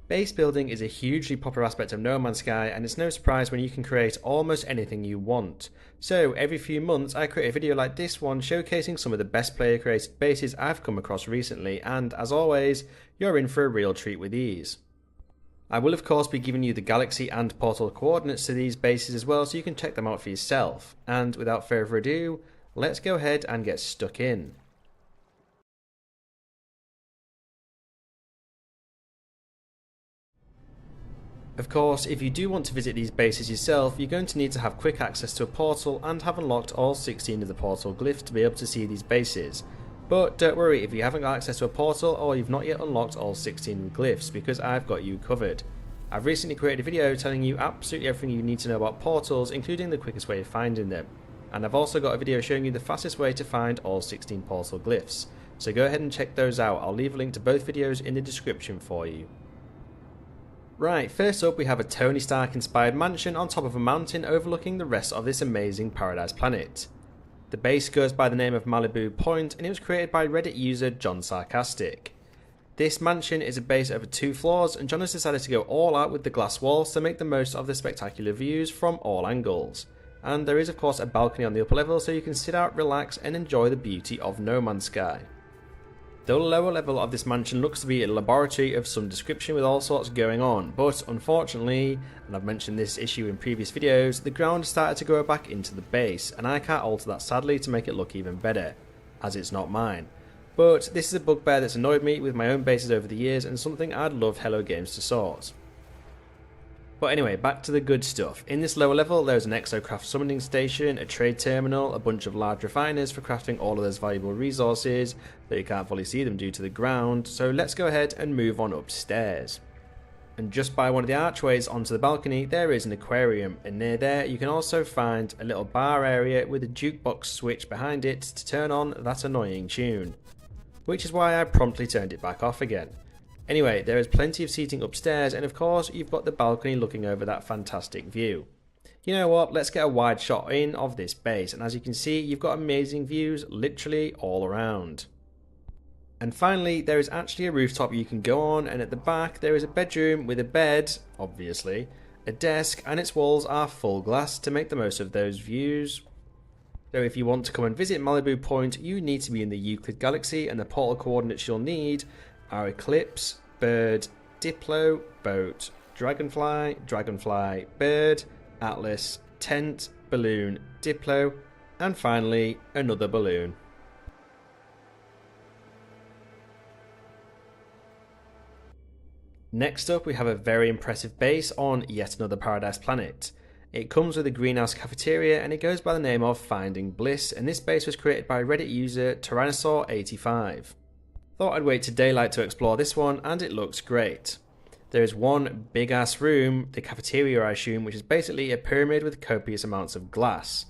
Base building is a hugely popular aspect of No Man's Sky, and it's no surprise when you can create almost anything you want. So every few months I create a video like this one showcasing some of the best player created bases I've come across recently, and as always, you're in for a real treat with these. I will of course be giving you the galaxy and portal coordinates to these bases as well, so you can check them out for yourself. And without further ado, let's go ahead and get stuck in. Of course, if you do want to visit these bases yourself, you're going to need to have quick access to a portal and have unlocked all 16 of the portal glyphs to be able to see these bases. But don't worry if you haven't got access to a portal or you've not yet unlocked all 16 glyphs, because I've got you covered. I've recently created a video telling you absolutely everything you need to know about portals, including the quickest way of finding them. And I've also got a video showing you the fastest way to find all 16 portal glyphs. So go ahead and check those out. I'll leave a link to both videos in the description for you. Right, first up we have a Tony Stark inspired mansion on top of a mountain overlooking the rest of this amazing paradise planet. The base goes by the name of Malibu Point, and it was created by Reddit user JohnSarcastic. This mansion is a base over 2 floors, and John has decided to go all out with the glass walls to make the most of the spectacular views from all angles. And there is of course a balcony on the upper level, so you can sit out, relax and enjoy the beauty of No Man's Sky. The lower level of this mansion looks to be a laboratory of some description with all sorts going on, but unfortunately, and I've mentioned this issue in previous videos, the ground started to go back into the base, and I can't alter that sadly to make it look even better, as it's not mine. But this is a bugbear that's annoyed me with my own bases over the years, and something I'd love Hello Games to sort. But anyway, back to the good stuff. In this lower level there's an exocraft summoning station, a trade terminal, a bunch of large refiners for crafting all of those valuable resources, though you can't fully see them due to the ground, so let's go ahead and move on upstairs. And just by one of the archways onto the balcony there is an aquarium, and near there you can also find a little bar area with a jukebox switch behind it to turn on that annoying tune. Which is why I promptly turned it back off again. Anyway, there is plenty of seating upstairs, and of course you've got the balcony looking over that fantastic view. You know what, let's get a wide shot in of this base, and as you can see you've got amazing views literally all around. And finally there is actually a rooftop you can go on, and at the back there is a bedroom with a bed, obviously, a desk, and its walls are full glass to make the most of those views. So if you want to come and visit Malibu Point, you need to be in the Euclid galaxy, and the portal coordinates you'll need are Eclipse, Bird, Diplo, Boat, Dragonfly, Dragonfly, Bird, Atlas, Tent, Balloon, Diplo, and finally another balloon. Next up we have a very impressive base on yet another paradise planet. It comes with a greenhouse cafeteria, and it goes by the name of Finding Bliss, and this base was created by Reddit user Tyrannosaur85. Thought I'd wait to daylight to explore this one, and it looks great. There is one big ass room, the cafeteria I assume, which is basically a pyramid with copious amounts of glass,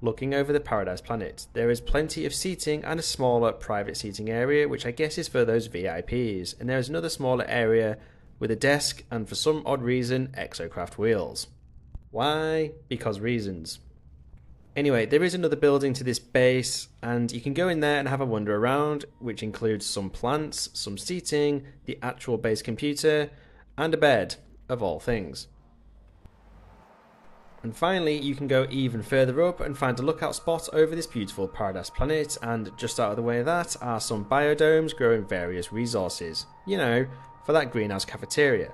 looking over the paradise planet. There is plenty of seating and a smaller private seating area, which I guess is for those VIPs, and there is another smaller area with a desk and for some odd reason exocraft wheels. Why? Because reasons. Anyway, there is another building to this base, and you can go in there and have a wander around, which includes some plants, some seating, the actual base computer, and a bed, of all things. And finally, you can go even further up and find a lookout spot over this beautiful paradise planet, and just out of the way of that are some biodomes growing various resources, you know, for that greenhouse cafeteria.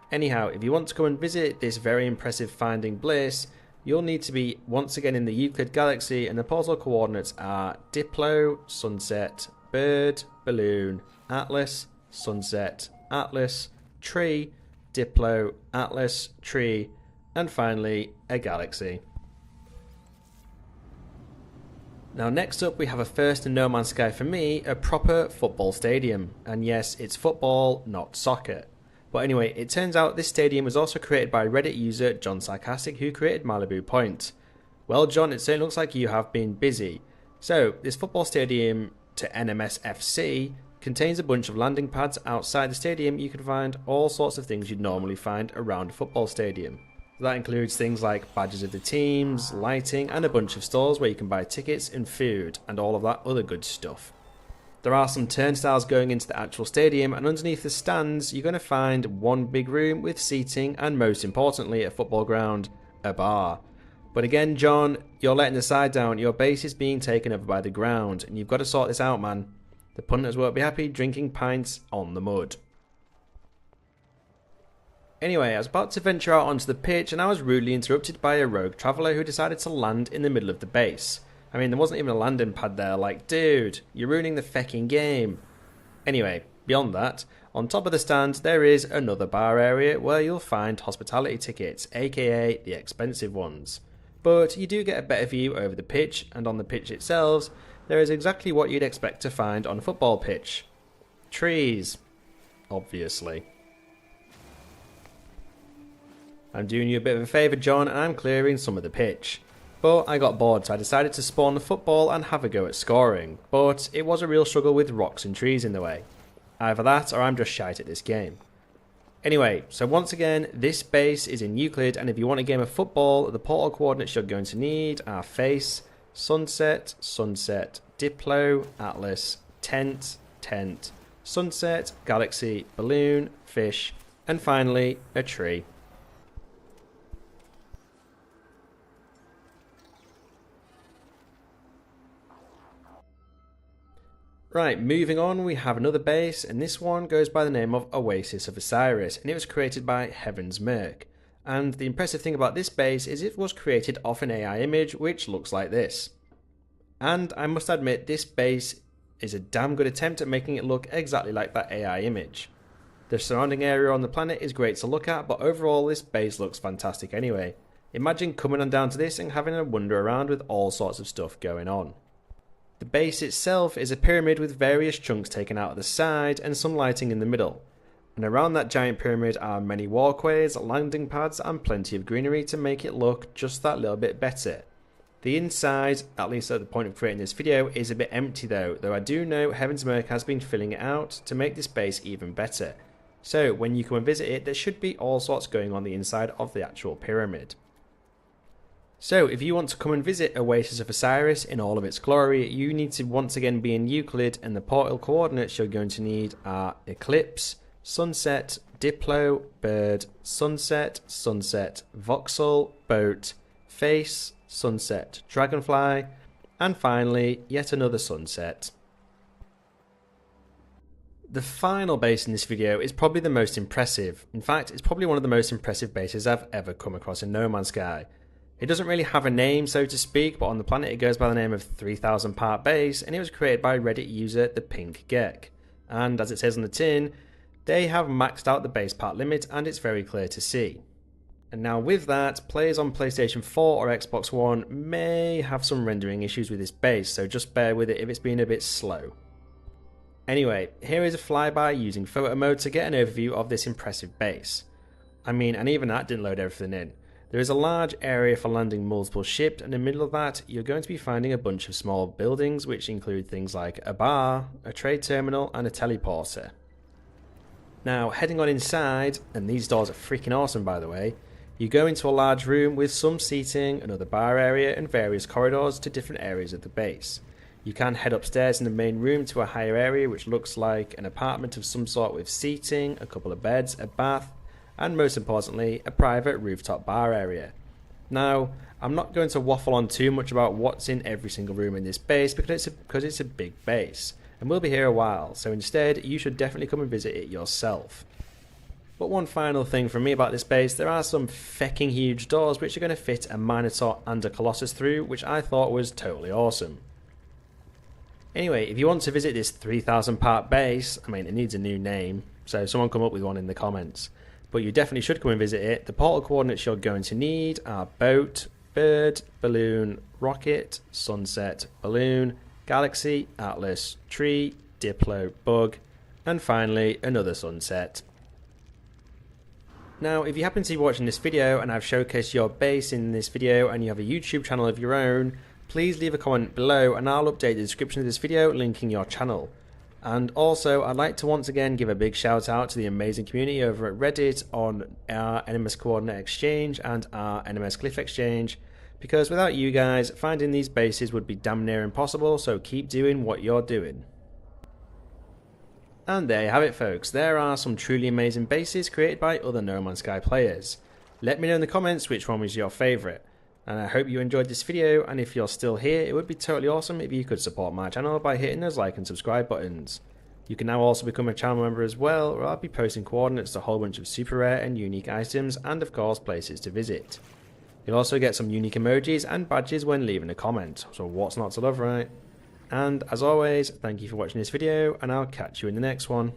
Anyhow, if you want to come and visit this very impressive Finding Bliss, you'll need to be once again in the Euclid galaxy, and the portal coordinates are Diplo, Sunset, Bird, Balloon, Atlas, Sunset, Atlas, Tree, Diplo, Atlas, Tree, and finally a galaxy. Now next up we have a first in No Man's Sky for me, a proper football stadium. And yes, it's football, not soccer. But anyway, it turns out this stadium was also created by Reddit user JohnSarcastic, who created Malibu Point. Well John, it certainly looks like you have been busy. So, this football stadium to NMS FC contains a bunch of landing pads. Outside the stadium you can find all sorts of things you'd normally find around a football stadium. That includes things like badges of the teams, lighting, and a bunch of stores where you can buy tickets and food, and all of that other good stuff. There are some turnstiles going into the actual stadium, and underneath the stands you're going to find one big room with seating and, most importantly, a football ground, a bar. But again, John, you're letting the side down. Your base is being taken over by the ground, and you've got to sort this out, man. The punters won't be happy drinking pints on the mud. Anyway, I was about to venture out onto the pitch and I was rudely interrupted by a rogue traveller who decided to land in the middle of the base. I mean, there wasn't even a landing pad there, like, dude, you're ruining the fecking game. Anyway, beyond that, on top of the stand there is another bar area where you'll find hospitality tickets, aka the expensive ones. But you do get a better view over the pitch, and on the pitch itself, there is exactly what you'd expect to find on a football pitch. Trees. Obviously. I'm doing you a bit of a favour, John, and I'm clearing some of the pitch. But I got bored, so I decided to spawn the football and have a go at scoring. But it was a real struggle with rocks and trees in the way. Either that, or I'm just shite at this game. Anyway, so once again, this base is in Euclid, and if you want a game of football, the portal coordinates you're going to need are face, sunset, sunset, diplo, atlas, tent, tent, sunset, galaxy, balloon, fish, and finally, a tree. Right, moving on, we have another base, and this one goes by the name of Oasis of Osiris, and it was created by HeavensMerc. And the impressive thing about this base is it was created off an AI image, which looks like this. And I must admit, this base is a damn good attempt at making it look exactly like that AI image. The surrounding area on the planet is great to look at, but overall this base looks fantastic anyway. Imagine coming on down to this and having a wander around with all sorts of stuff going on. The base itself is a pyramid with various chunks taken out of the side and some lighting in the middle. And around that giant pyramid are many walkways, landing pads and plenty of greenery to make it look just that little bit better. The inside, at least at the point of creating this video, is a bit empty though I do know HeavensMerc has been filling it out to make this base even better. So when you come and visit it, there should be all sorts going on the inside of the actual pyramid. So if you want to come and visit Oasis of Osiris in all of its glory, you need to once again be in Euclid, and the portal coordinates you're going to need are eclipse, sunset, diplo, bird, sunset, sunset, voxel, boat, face, sunset, dragonfly, and finally yet another sunset. The final base in this video is probably the most impressive. In fact, it's probably one of the most impressive bases I've ever come across in No Man's Sky. It doesn't really have a name, so to speak, but on the planet it goes by the name of 3000 part base, and it was created by Reddit user ThePinkGek. And as it says on the tin, they have maxed out the base part limit, and it's very clear to see. And now with that, players on PlayStation 4 or Xbox One may have some rendering issues with this base, so just bear with it if it's been a bit slow. Anyway, here is a flyby using photo mode to get an overview of this impressive base. I mean, and even that didn't load everything in. There is a large area for landing multiple ships, and in the middle of that you're going to be finding a bunch of small buildings which include things like a bar, a trade terminal and a teleporter. Now heading on inside, and these doors are freaking awesome by the way, you go into a large room with some seating, another bar area and various corridors to different areas of the base. You can head upstairs in the main room to a higher area which looks like an apartment of some sort with seating, a couple of beds, a bath, and most importantly, a private rooftop bar area. Now, I'm not going to waffle on too much about what's in every single room in this base because it's a big base, and we'll be here a while, so instead you should definitely come and visit it yourself. But one final thing from me about this base, there are some fecking huge doors which are going to fit a Minotaur and a Colossus through, which I thought was totally awesome. Anyway, if you want to visit this 3000 part base, I mean it needs a new name, so someone come up with one in the comments. But you definitely should come and visit it. The portal coordinates you're going to need are boat, bird, balloon, rocket, sunset, balloon, galaxy, atlas, tree, diplo, bug, and finally another sunset. Now if you happen to be watching this video and I've showcased your base in this video and you have a YouTube channel of your own, please leave a comment below and I'll update the description of this video linking your channel. And also, I'd like to once again give a big shout out to the amazing community over at Reddit on our NMS Coordinate Exchange and our NMS Glyph Exchange, because without you guys, finding these bases would be damn near impossible, so keep doing what you're doing. And there you have it, folks. There are some truly amazing bases created by other No Man's Sky players. Let me know in the comments which one was your favourite. And I hope you enjoyed this video, and if you're still here, it would be totally awesome if you could support my channel by hitting those like and subscribe buttons. You can now also become a channel member as well, where I'll be posting coordinates to a whole bunch of super rare and unique items, and of course places to visit. You'll also get some unique emojis and badges when leaving a comment, so what's not to love, right? And as always, thank you for watching this video, and I'll catch you in the next one.